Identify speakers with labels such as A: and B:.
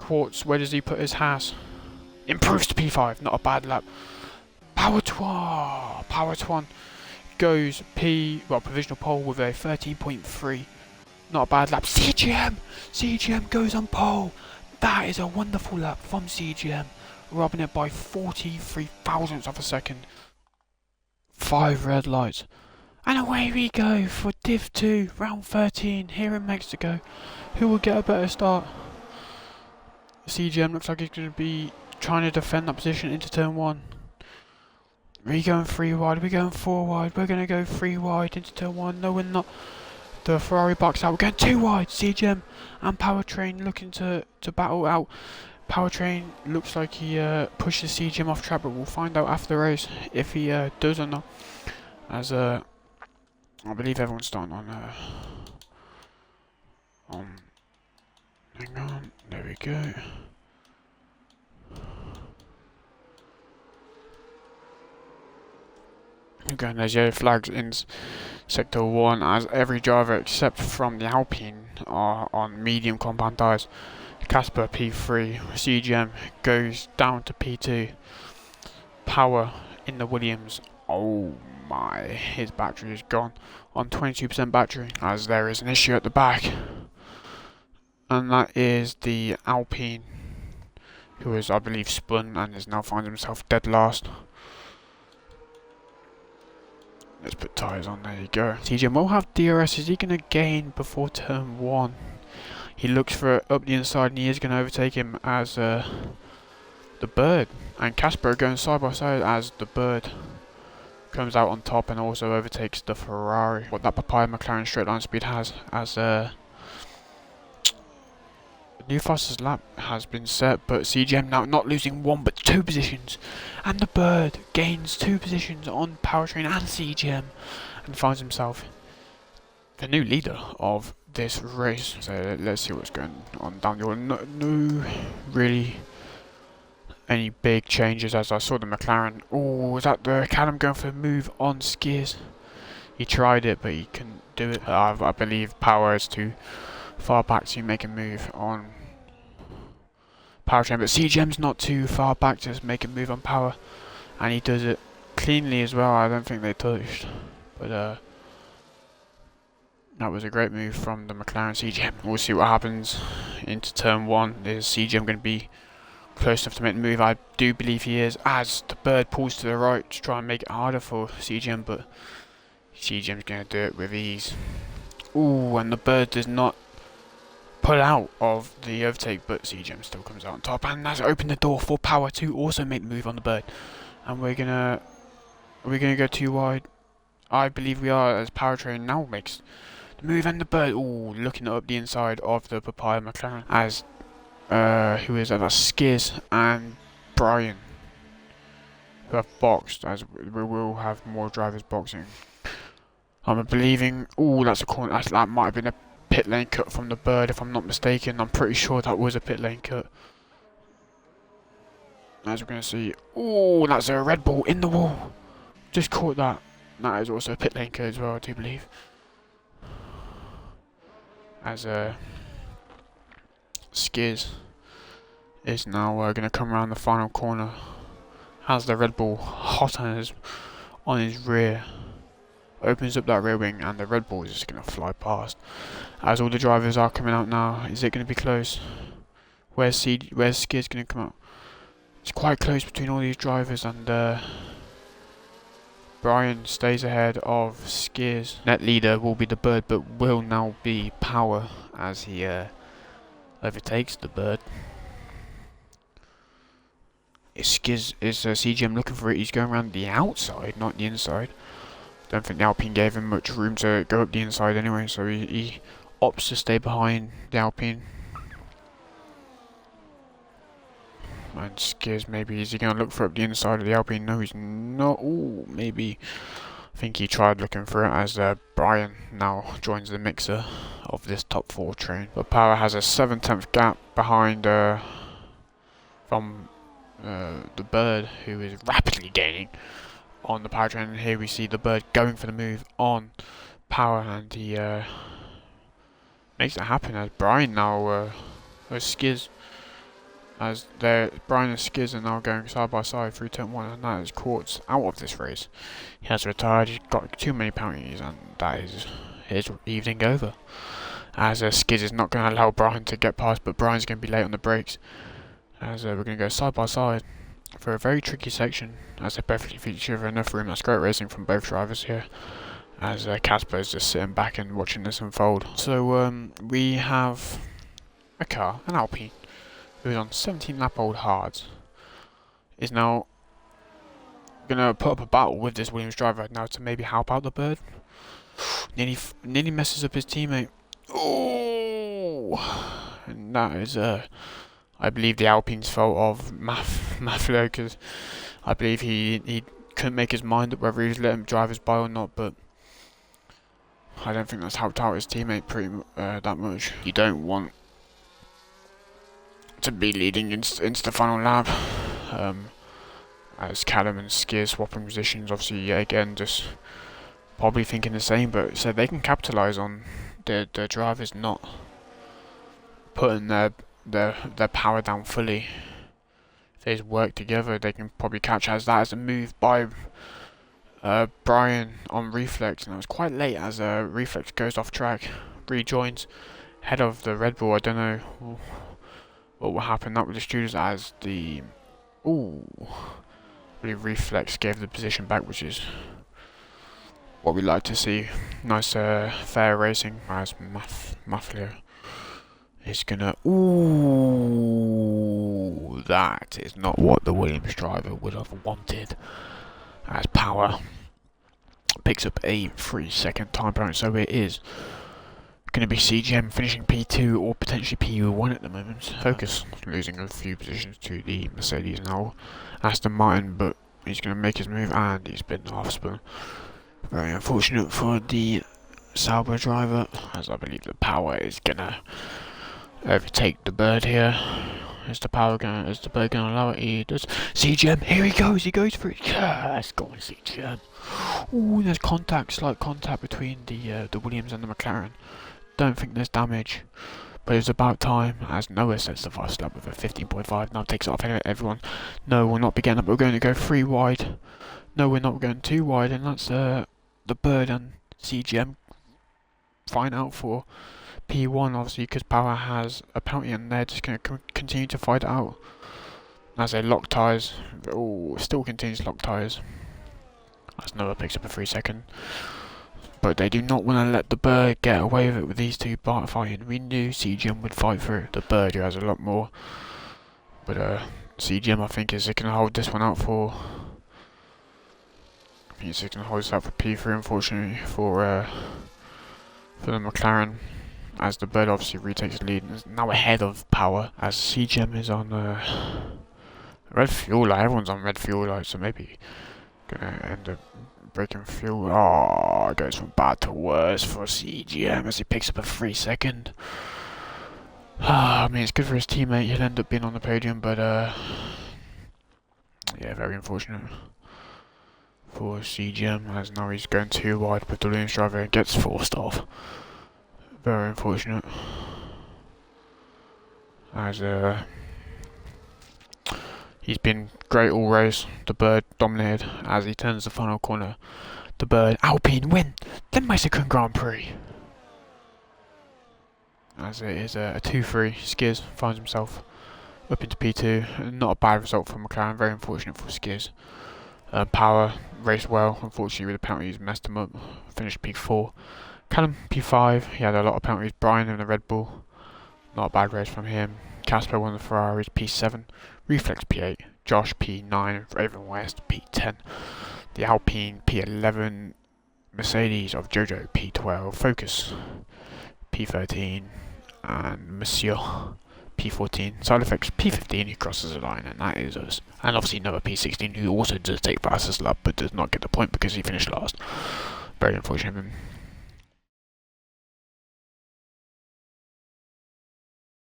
A: Quartz, where does he put his house? Improves to P5, not a bad lap. Power to one goes provisional pole with a 13.3. Not a bad lap. CGM goes on pole. That is a wonderful lap from CGM, robbing it by 43 thousandths of a second. 5 red lights. And away we go for Div 2, round 13, here in Mexico. Who will get a better start? CGM looks like he's going to be trying to defend that position into turn 1. Are we going 3 wide? Are we going 4 wide? We're going to go 3 wide into turn 1. No, we're not. The Ferrari box out. We're going 2 wide. CGM and Powertrain looking to battle out. Powertrain looks like he pushes CGM off track, but we'll find out after the race if he does or not. As I believe everyone's starting on hang on, there we go. Again, there's yellow flags in sector 1 as every driver except from the Alpine are on medium compound tyres. Casper P3, CGM goes down to P2. Power in the Williams. Oh my, his battery is gone on 22% battery as there is an issue at the back. And that is the Alpine, who is, I believe, spun and is now finds himself dead last. Let's put tyres on, there you go. CGM will have DRS, is he going to gain before turn 1? He looks for it up the inside and he is going to overtake him as the Bird. And Casper are going side by side as the Bird comes out on top and also overtakes the Ferrari. What that Papaya McLaren straight line speed has as new fastest lap has been set, but CGM now not losing 1 but 2 positions, and the Bird gains 2 positions on Powertrain and CGM and finds himself the new leader of this race. So let's see what's going on down the order. No really any big changes as I saw the McLaren. Oh, was that the Callum going for a move on SKIZ? He tried it but he couldn't do it. I believe Power is too far back to make a move on Powertrain, but CGM's not too far back to make a move on Power, and he does it cleanly as well. I don't think they touched, but that was a great move from the McLaren. CGM, we'll see what happens into turn 1. Is CGM going to be close enough to make the move? I do believe he is, as the Bird pulls to the right to try and make it harder for CGM, but CGM's going to do it with ease. Ooh, and the Bird does not pull out of the overtake, but CGM still comes out on top, and that's opened the door for Power to also make the move on the Bird. And we're gonna go 2 wide. I believe we are, as Powertrain now makes the move, and the Bird, ooh, looking up the inside of the Papaya McLaren as who is that? That's SKIZ and Brian, who have boxed, as we will have more drivers boxing. I'm believing, ooh, that's a corner. That might have been a pit lane cut from the Bird, if I'm not mistaken. I'm pretty sure that was a pit lane cut. As we're going to see, oh, that's a Red Bull in the wall. Just caught that. That is also a pit lane cut as well, I do believe. As SKIZ is now going to come around the final corner. Has the Red Bull hot on his rear. Opens up that rear wing and the Red Bull is just going to fly past. As all the drivers are coming out now, is it going to be close? Where's SKIZ going to come out? It's quite close between all these drivers, and Brian stays ahead of SKIZ. Net leader will be the Bird, but will now be Power as he overtakes the Bird. Is CGM looking for it? He's going around the outside, not the inside. Don't think the Alpine gave him much room to go up the inside anyway, so he opts to stay behind the Alpine. And SKIZ, maybe, is he going to look for up the inside of the Alpine? No, he's not. Ooh, maybe. I think he tried looking for it as Brian now joins the mixer of this top 4 train. But Power has a 7/10 gap behind from the Bird, who is rapidly gaining on the Powertrain. And here we see the Bird going for the move on Power, and he makes it happen as Brian now, SKIZ as Brian and SKIZ are now going side by side through turn 1, and that is Quartz out of this race. He has retired, he's got too many penalties, and that is his evening over. As SKIZ is not going to allow Brian to get past, but Brian's going to be late on the brakes. As we're going to go side by side for a very tricky section, as they both feature over enough room. That's great racing from both drivers here, as Casper is just sitting back and watching this unfold. So we have a car, an Alpine, who is on 17 lap old hards, is now going to put up a battle with this Williams driver now to maybe help out the bird. Nearly messes up his teammate. Oh, and that is I believe the Alpine's fault of Maflo, because I believe he couldn't make his mind up whether he was letting him drive his by or not, but I don't think that's helped out his teammate that much. You don't want to be leading into the final lap, as Callum and SKIZ swapping positions. Obviously, again, just probably thinking the same, but so they can capitalise on the drivers not putting their power down fully. If they just work together, they can probably catch as that as a move by Brian on Reflex, and it was quite late as Reflex goes off track, rejoins head of the Red Bull. I don't know what will happen that with the students as the I believe Reflex gave the position back, which is what we like to see. Nice fair racing as Maflio is gonna that is not what the Williams driver would have wanted, as Power picks up a 3-second time penalty. So it is going to be CGM finishing P2 or potentially P1 at the moment. Focus losing a few positions to the Mercedes now, Aston Martin, but he's going to make his move and he's been half spun. Very unfortunate for the Sauber driver, as I believe the Power is going to overtake the bird here. Is the bird going to allow it? He does. CGM, here he goes for it. Yes, go on CGM. Ooh, there's slight contact between the Williams and the McLaren. Don't think there's damage, but it's about time, as Noah sets the fast lap with a 15.5, now takes it off everyone. No, we'll not be getting up, we're going to go 3 wide. No, we're not going 2 wide, and that's the bird and CGM fine out for P1, obviously, because Power has a penalty and they're just going to continue to fight it out. As they lock tyres, still continues to lock tyres. As Noah picks up a 3-second. But they do not want to let the bird get away with it with these two fighting. We knew CGM would fight through the bird, who has a lot more. But CGM, I think, is going to hold this one out for. I think he's going to hold this out for P3, unfortunately, for the McLaren. As the bird obviously retakes the lead and is now ahead of Power, as CGM is on red fuel light. Everyone's on red fuel light, so maybe gonna end up breaking fuel. Oh, it goes from bad to worse for CGM as he picks up a 3-second. I mean, it's good for his teammate. He'll end up being on the podium, but yeah, very unfortunate for CGM, as now he's going 2 wide with the Williams driver and gets forced off. Very unfortunate, as he's been great all race. The bird dominated as he turns the final corner. The bird, Alpine win the Mexican Grand Prix. As it is a 2-3, SKIZ finds himself up into P2. Not a bad result for McLaren, very unfortunate for SKIZ. Power raced well, unfortunately with the penalties messed him up, finished P4. Callum P5, he had a lot of penalties. Brian in the Red Bull, not a bad race from him. Casper won the Ferraris, P7. Reflex P8, Josh P9, Raven West P10. The Alpine P11, Mercedes of Jojo P12, Focus P13, and Monsieur P14. Side effects P15, who crosses the line, and that is us. And obviously Noah P16, who also does take fastest lap, but does not get the point because he finished last. Very unfortunate of him.